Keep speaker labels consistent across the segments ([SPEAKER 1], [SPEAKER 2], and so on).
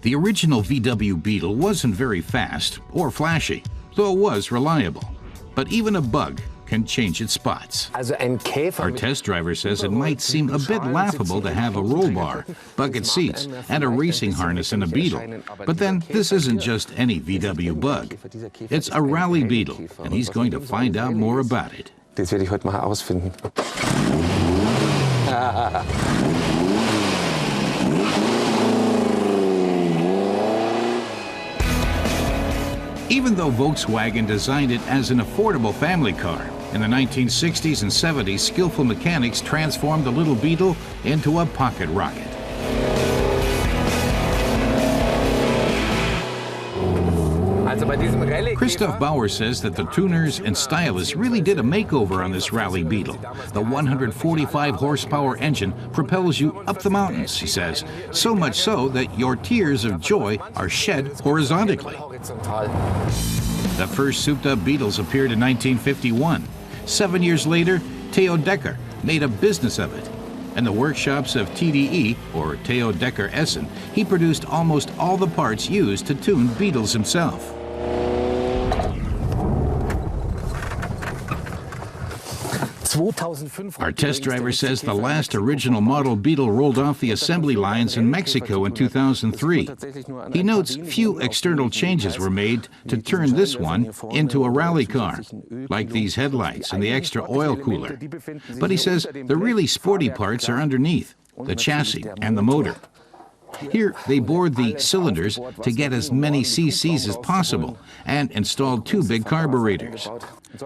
[SPEAKER 1] The original VW Beetle wasn't very fast or flashy, though it was reliable. But even a bug can change its spots. Our test driver says it might seem a bit laughable to have a roll bar, bucket seats, and a racing harness in a Beetle. But then this isn't just any VW bug. It's a Rallye Beetle, and he's going to find out more about it.
[SPEAKER 2] Das werde ich heute mal herausfinden.
[SPEAKER 1] Even though Volkswagen designed it as an affordable family car, in the 1960s and 70s, skillful mechanics transformed the little Beetle into a pocket rocket. Christoph Bauer says that the tuners and stylists really did a makeover on this Rallye Beetle. The 145 horsepower engine propels you up the mountains, he says, so much so that your tears of joy are shed horizontally. The first souped-up Beetles appeared in 1951. 7 years later, Theo Decker made a business of it. In the workshops of TDE, or Theo Decker Essen, he produced almost all the parts used to tune Beetles himself. Our test driver says the last original model Beetle rolled off the assembly lines in Mexico in 2003. He notes few external changes were made to turn this one into a rally car, like these headlights and the extra oil cooler. But he says the really sporty parts are underneath, the chassis and the motor. Here, they bored the cylinders to get as many cc's as possible and installed 2 big carburetors.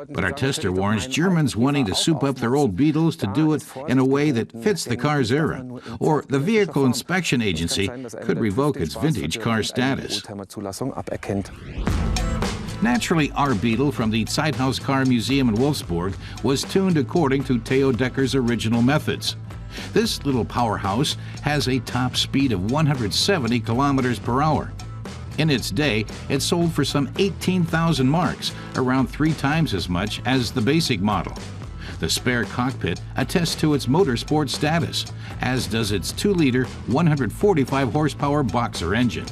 [SPEAKER 1] But our tester warns Germans wanting to soup up their old Beetles to do it in a way that fits the car's era, or the Vehicle Inspection Agency could revoke its vintage car status. Naturally, our Beetle from the Zeithaus Car Museum in Wolfsburg was tuned according to Theo Decker's original methods. This little powerhouse has a top speed of 170 kilometers per hour. In its day, it sold for some 18,000 marks, around 3 times as much as the basic model. The spare cockpit attests to its motorsport status, as does its 2-liter, 145 horsepower boxer engine.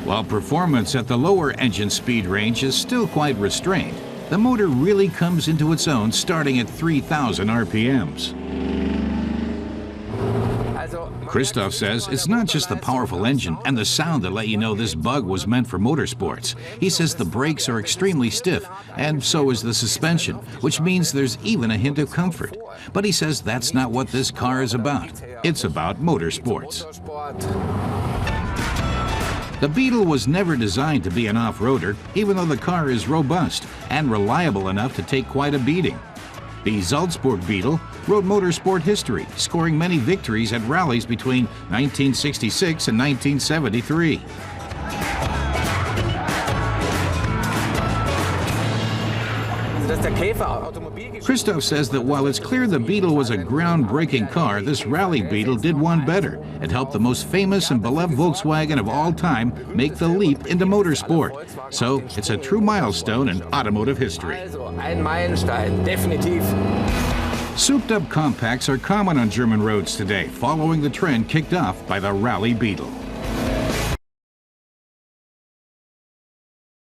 [SPEAKER 1] While performance at the lower engine speed range is still quite restrained, the motor really comes into its own starting at 3,000 RPMs. Christoph says it's not just the powerful engine and the sound that let you know this bug was meant for motorsports. He says the brakes are extremely stiff, and so is the suspension, which means there's even a hint of comfort. But he says that's not what this car is about. It's about motorsports. The Beetle was never designed to be an off-roader, even though the car is robust and reliable enough to take quite a beating. The Salzburg Beetle wrote motorsport history, scoring many victories at rallies between 1966 and 1973. Christoph says that while it's clear the Beetle was a groundbreaking car, this Rallye Beetle did one better. It helped the most famous and beloved Volkswagen of all time make the leap into motorsport. So it's a true milestone in automotive history. Souped-up compacts are common on German roads today, following the trend kicked off by the Rallye Beetle.